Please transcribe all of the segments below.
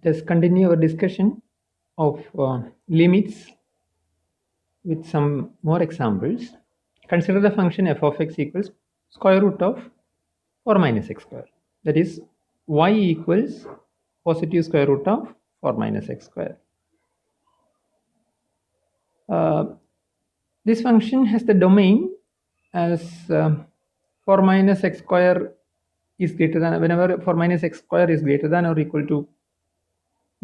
Let us continue our discussion of limits with some more examples. Consider the function f of x equals square root of 4 minus x square. That is, y equals positive square root of 4 minus x square. This function has the domain as 4 minus x square is greater than, whenever 4 minus x square is greater than or equal to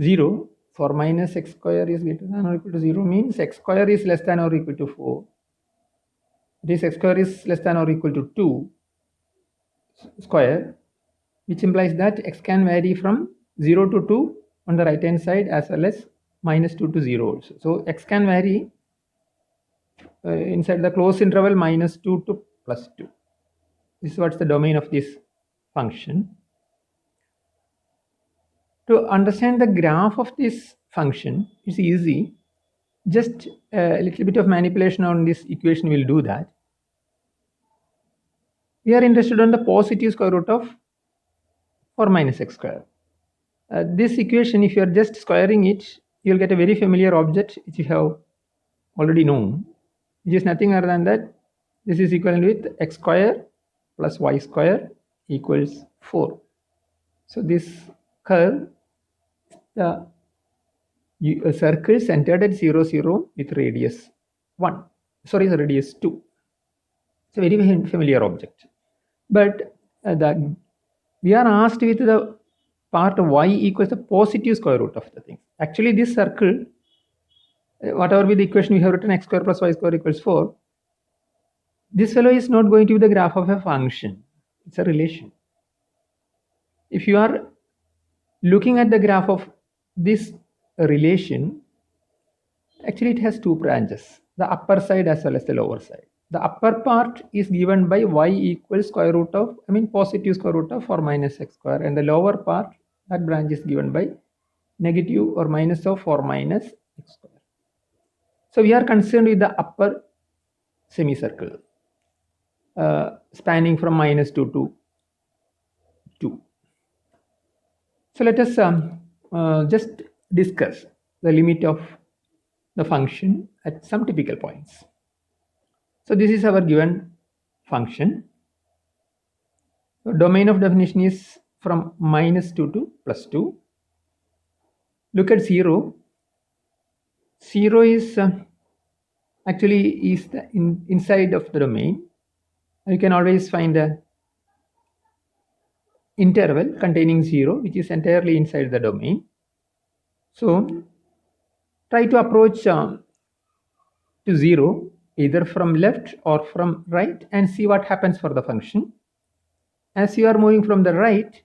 0, 4 minus x square is greater than or equal to 0 means x square is less than or equal to 4. This x square is less than or equal to 2 square, which implies that x can vary from 0 to 2 on the right hand side as well as minus 2 to 0 also. So x can vary inside the closed interval minus 2 to plus 2. This is what's the domain of this function. To understand the graph of this function, it's easy. Just a little bit of manipulation on this equation will do that. We are interested on the positive square root of 4 minus x square. This equation, if you are just squaring it, you'll get a very familiar object which you have already known, which is nothing other than that this is equivalent with x square plus y square equals 4. So this curve, the a circle centered at 0, 0 with radius 1. Sorry, the radius 2. It's a very familiar object. But we are asked with the part y equals the positive square root of the thing. Actually, this circle, whatever be the equation we have written, x square plus y square equals 4, this fellow is not going to be the graph of a function. It's a relation. If you are looking at the graph of this relation, actually it has two branches, the upper side as well as the lower side. The upper part is given by y equals square root of, positive square root of 4 minus x square, and the lower part, that branch is given by negative or minus of 4 minus x square. So we are concerned with the upper semicircle spanning from minus 2 to 2. So let us just discuss the limit of the function at some typical points. So this is our given function. So domain of definition is from minus 2 to plus 2. Look at 0. 0 is actually is the inside of the domain. You can always find a interval containing 0 which is entirely inside the domain. So try to approach to 0 either from left or from right and see what happens for the function. As you are moving from the right,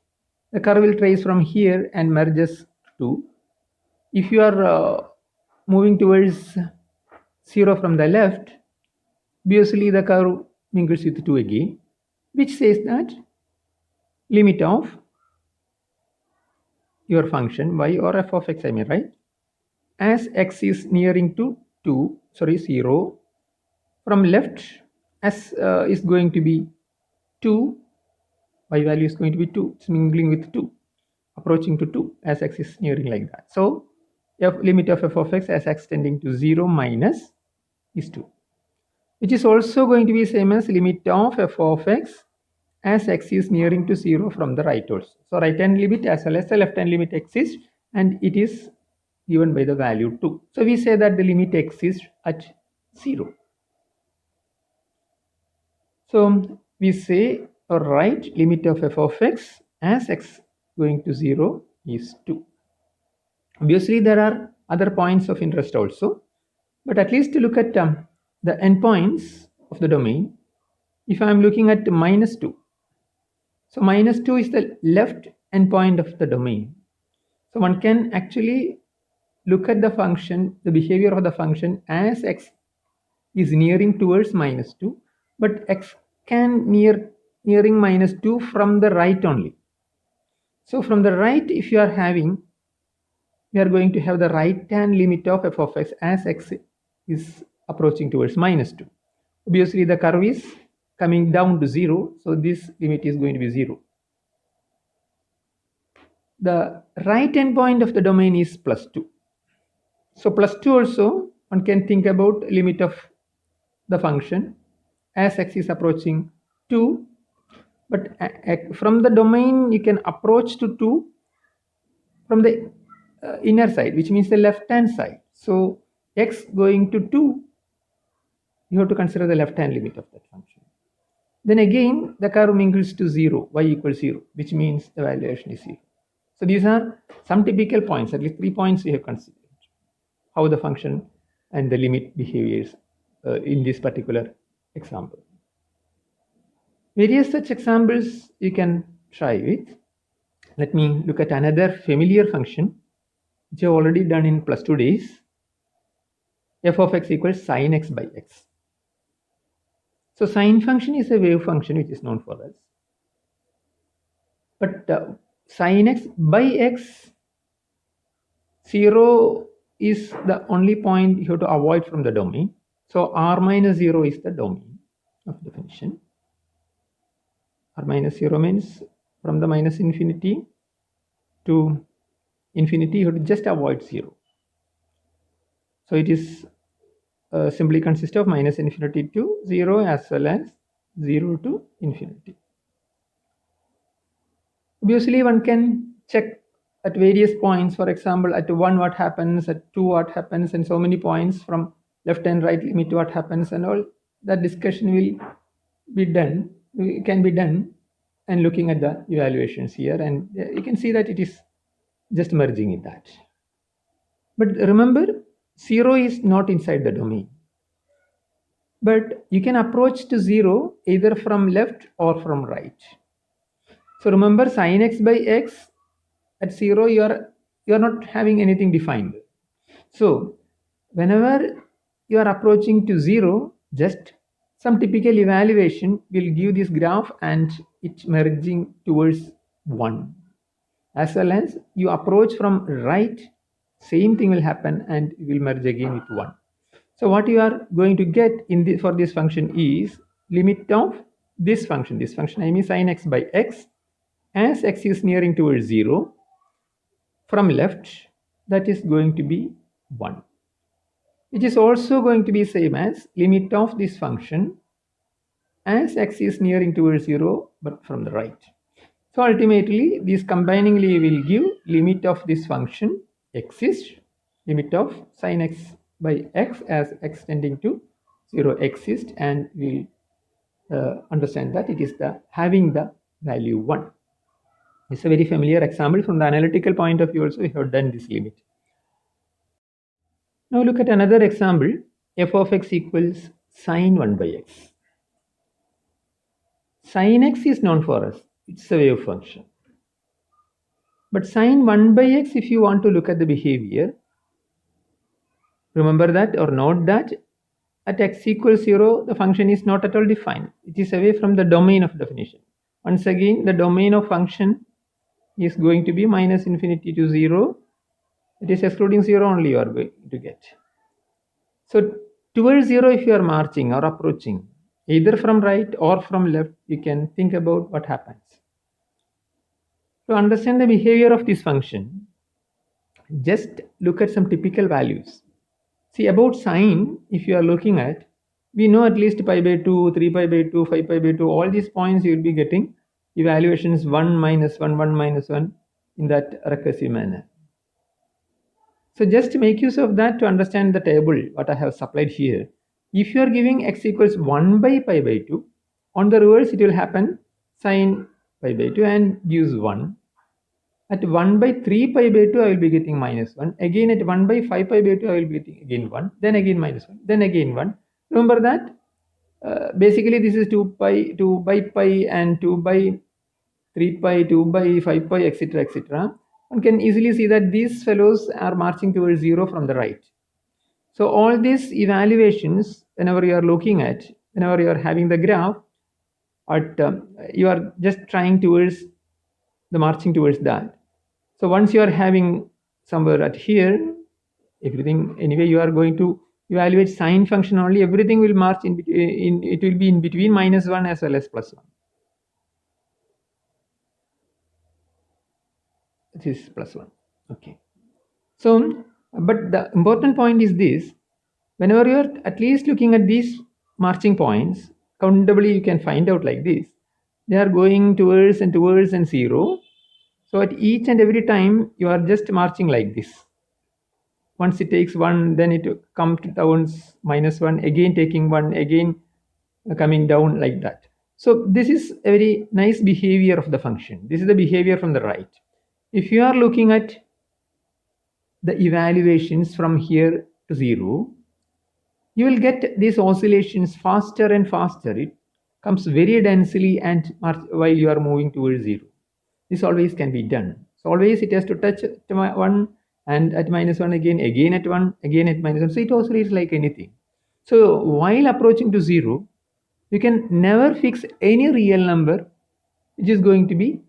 the curve will trace from here and merges 2. If you are moving towards 0 from the left, obviously the curve mingles with 2 again, which says that limit of your function y or f of x, right, as x is nearing to 0 from left, s is going to be 2, y value is going to be 2, it's mingling with 2, approaching to 2 as x is nearing like that. So limit of f of x as x tending to 0 minus is 2, which is also going to be same as limit of f of x as x is nearing to 0 from the right also. So right hand limit as well as the left hand limit exists, and it is given by the value 2. So we say that the limit exists at 0. So we say or write limit of f of x as x going to 0 is 2. Obviously there are other points of interest also, but at least to look at the endpoints of the domain. If I am looking at minus 2, so minus 2 is the left endpoint of the domain. So one can actually look at the function, the behavior of the function as x is nearing towards minus 2, but x can nearing minus 2 from the right only. So from the right, if you are having, we are going to have the right hand limit of f of x as x is approaching towards minus 2. Obviously the curve is coming down to 0, so this limit is going to be 0. the right endpoint of the domain is plus 2. So plus 2 also, one can think about limit of the function as x is approaching 2. But from the domain, you can approach to 2 from the inner side, which means the left-hand side. So x going to 2, you have to consider the left-hand limit of that function. Then again, the curve mingles to 0, y equals 0, which means the valuation is 0. So these are some typical points, at least 3 points we have considered, how the function and the limit behaviors in this particular example. Various such examples you can try with. Let me look at another familiar function, which I have already done in plus 2 days. F of x equals sine x by x. So sine function is a wave function which is known for us. But sine x by x, 0 is the only point you have to avoid from the domain. So r minus 0 is the domain of definition. R minus 0 means from the minus infinity to infinity, you have to just avoid 0. So it is simply consists of minus infinity to 0 as well as 0 to infinity. Obviously, one can check at various points. For example, at 1 what happens, at 2 what happens, and so many points from left and right limit what happens, and all that discussion will be done, can be done, and looking at the evaluations here, and you can see that it is just merging in that. But remember, 0 is not inside the domain. But you can approach to 0 either from left or from right. So remember, sine x by x at 0, you are not having anything defined. So whenever you are approaching to 0, just some typical evaluation will give this graph and it's merging towards 1. As well as you approach from right, same thing will happen and it will merge again with 1. So what you are going to get for this function is limit of this function I mean sine x by x, as x is nearing towards 0 from left, that is going to be 1, which is also going to be same as limit of this function as x is nearing towards 0 but from the right. So ultimately, these combiningly will give limit of this function exists, limit of sine x by x as x tending to 0 exists, and we understand that it is having the value 1. It's a very familiar example. From the analytical point of view also, we have done this limit. Now look at another example, f of x equals sine 1 by x. Sine x is known for us, it's a wave function. But sine 1 by x, if you want to look at the behavior, remember that or note that at x equals 0, the function is not at all defined. It is away from the domain of definition. Once again, the domain of function is going to be minus infinity to 0. It is excluding 0 only you are going to get. So towards 0, if you are marching or approaching, either from right or from left, you can think about what happens. To understand the behavior of this function, just look at some typical values. See, about sine, if you are looking at, we know at least pi by 2, 3 pi by 2, 5 pi by 2, all these points you will be getting evaluations 1 minus 1, 1 minus 1 in that recursive manner. So just make use of that to understand the table, what I have supplied here. If you are giving x equals 1 by pi by 2, on the reverse it will happen sine pi by 2 and gives 1. At 1 by 3 pi by 2, I will be getting minus 1. Again at 1 by 5 pi by 2, I will be getting again 1. Then again minus 1. Then again 1. Remember that basically this is 2 by pi and 2 by 3 pi, 2 by 5 pi, etc. etc. One can easily see that these fellows are marching towards 0 from the right. So all these evaluations, whenever you are looking at, whenever you are having the graph, you are just trying towards the marching towards that. So once you are having somewhere at here, everything, anyway, you are going to evaluate sine function only, everything will march it will be in between minus 1 as well as plus 1. this is plus 1. Okay. So, but the important point is this: whenever you are at least looking at these marching points, countably you can find out like this. They are going towards and 0. So at each and every time you are just marching like this. Once it takes 1, then it comes down -1, again taking 1, again coming down like that. So this is a very nice behavior of the function. This is the behavior from the right. If you are looking at the evaluations from here to 0, you will get these oscillations faster and faster. It comes very densely and while you are moving towards 0. This always can be done. So always it has to touch at 1 and at -1 again at 1, again at -1. So it oscillates like anything. So while approaching to 0, you can never fix any real number which is going to be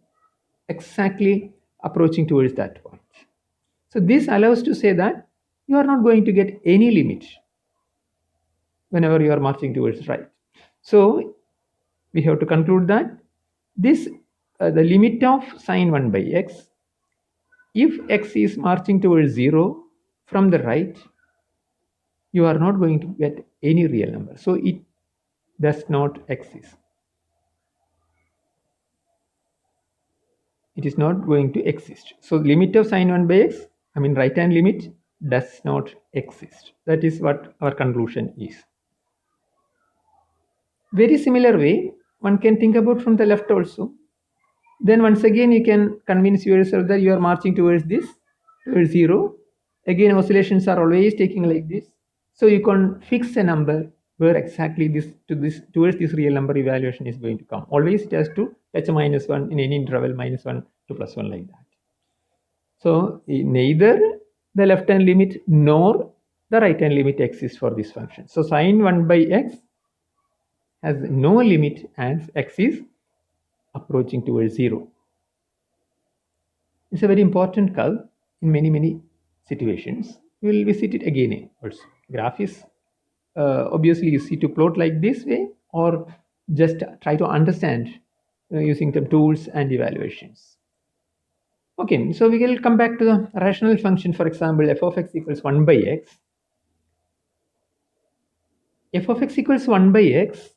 exactly approaching towards that point. So this allows to say that you are not going to get any limit whenever you are marching towards right. So we have to conclude that this the limit of sine 1 by x, if x is marching towards 0 from the right, you are not going to get any real number. So it does not exist. It is not going to exist. So limit of sine 1 by x, I mean right hand limit, does not exist. That is what our conclusion is. Very similar way, one can think about from the left also. Then once again you can convince yourself that you are marching towards this, towards 0. Again oscillations are always taking like this. So you can fix a number where exactly towards this real number evaluation is going to come. Always it has to touch a -1 in any interval, -1 to +1 like that. So neither the left hand limit nor the right hand limit exists for this function. So sine 1 by x has no limit as x is approaching towards 0. It's a very important curve in many situations. We will visit it again also. Graph is obviously easy to plot like this way, or just try to understand using the tools and evaluations. Okay, so we will come back to the rational function. For example, f of x equals 1 by x. F of x equals 1 by x.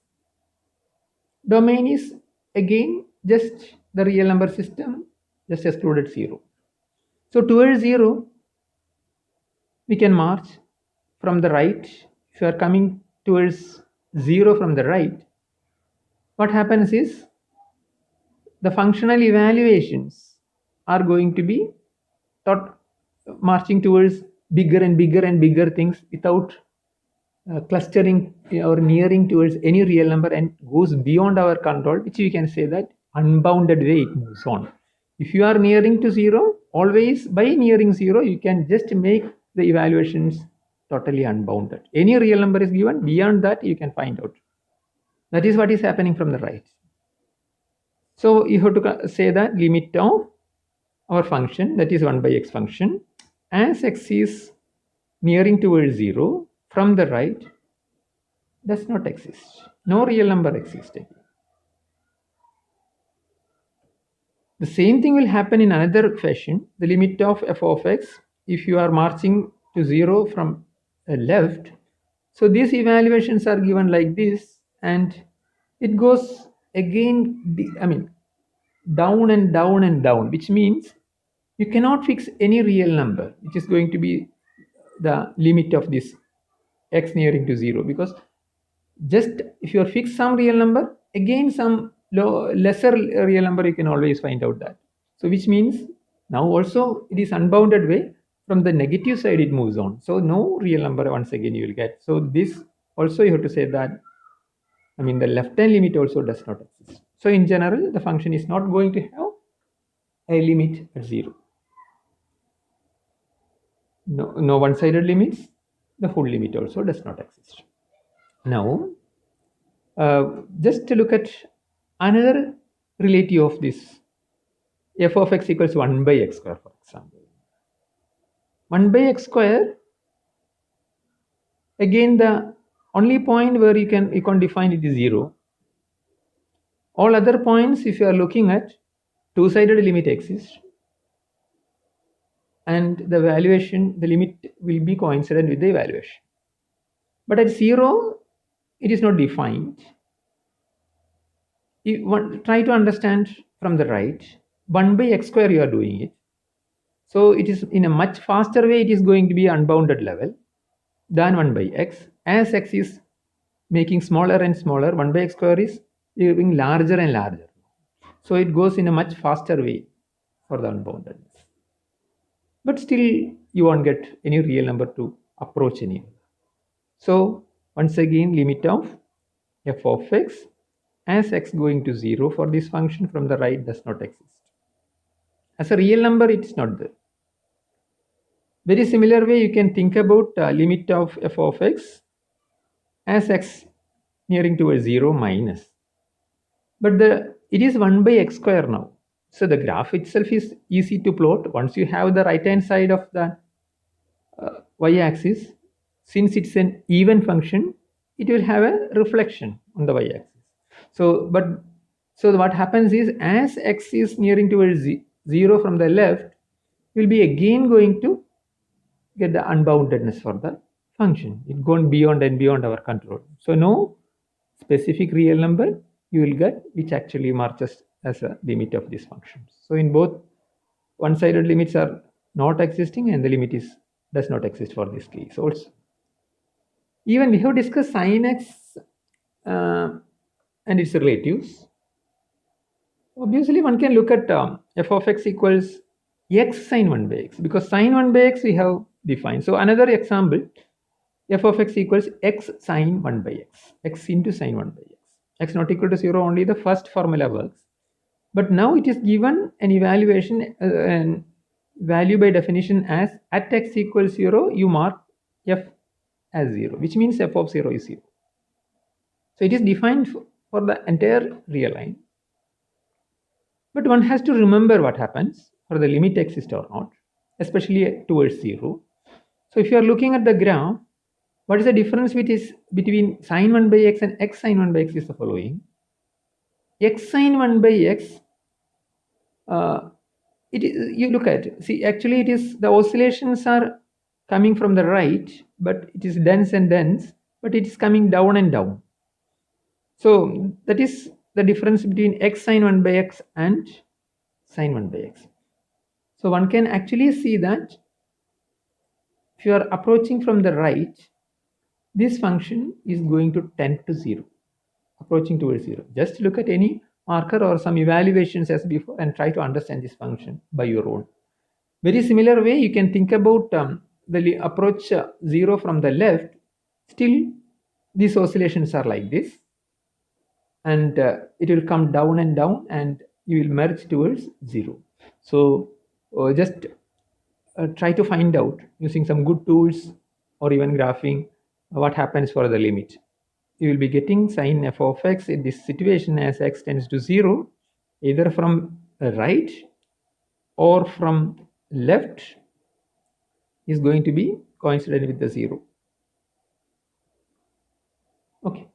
Domain is again just the real number system, just excluded 0. So towards 0, we can march from the right. If you are coming towards 0 from the right, what happens is the functional evaluations are going to be marching towards bigger and bigger things without clustering or nearing towards any real number, and goes beyond our control, which we can say that unbounded way it moves on. If you are nearing to 0, always by nearing 0, you can just make the evaluations totally unbounded. Any real number is given, beyond that you can find out. That is what is happening from the right. So you have to say that limit of our function, that is 1 by x function, as x is nearing towards 0 from the right, does not exist. No real number exists. The same thing will happen in another fashion. The limit of f of x, if you are marching to 0 from left, so these evaluations are given like this, and it goes again, down and down and down, which means you cannot fix any real number which is going to be the limit of this x nearing to 0, because just if you are fixed some real number, again some lesser real number, you can always find out that. So which means now also it is unbounded way, from the negative side it moves on. So no real number once again you will get. So this also you have to say that, the left hand limit also does not exist. So in general, the function is not going to have a limit at 0. No one-sided limits. The full limit also does not exist. Now, just to look at another relative of this, f of x equals 1 by x square, for example. 1 by x square, again the only point where you can define it is 0. All other points, if you are looking at, two-sided limit exists. and the valuation, the limit will be coincident with the evaluation. But at 0, it is not defined. Try to understand from the right. 1 by x square you are doing it. So it is in a much faster way, it is going to be unbounded level than 1 by x. As x is making smaller and smaller, 1 by x square is becoming larger and larger. So it goes in a much faster way for the unboundedness. But still, you won't get any real number to approach any. So once again, limit of f of x as x going to 0 for this function from the right does not exist. As a real number, it is not there. Very similar way, you can think about limit of f of x as x nearing towards 0 minus. But it is 1 by x square now. So the graph itself is easy to plot. Once you have the right hand side of the y-axis, since it's an even function, it will have a reflection on the y-axis. So what happens is, as x is nearing towards 0 from the left, we'll be again going to get the unboundedness for the function. It gone beyond and beyond our control. So no specific real number you will get which actually marches as a limit of this function. So in both, one-sided limits are not existing and the limit does not exist for this case also. Even we have discussed sin x and its relatives. Obviously, one can look at f of x equals x sine 1 by x, because sine 1 by x we have defined. So another example, f of x equals x sine 1 by x into sine 1 by x not equal to 0, only the first formula works. But now it is given an evaluation and value by definition as at x equals 0, you mark f as 0, which means f of 0 is 0. So it is defined for the entire real line. But one has to remember what happens for the limit exist or not, especially towards 0. So if you are looking at the graph, what is the difference between sine 1 by x and x sine 1 by x is the following. X sine 1 by x, you look at, see, actually it is, the oscillations are coming from the right, but it is dense and dense, but it is coming down and down. So that is the difference between x sine 1 by x and sine 1 by x. So one can actually see that if you are approaching from the right, this function is going to tend to 0, approaching towards 0. Just look at any marker or some evaluations as before and try to understand this function by your own. Very similar way, you can think about the approach 0 from the left. Still, these oscillations are like this, and it will come down and down, and you will merge towards 0. So just try to find out using some good tools or even graphing what happens for the limit. You will be getting sin f of x in this situation as x tends to 0, either from right or from left is going to be coincident with the 0. Okay.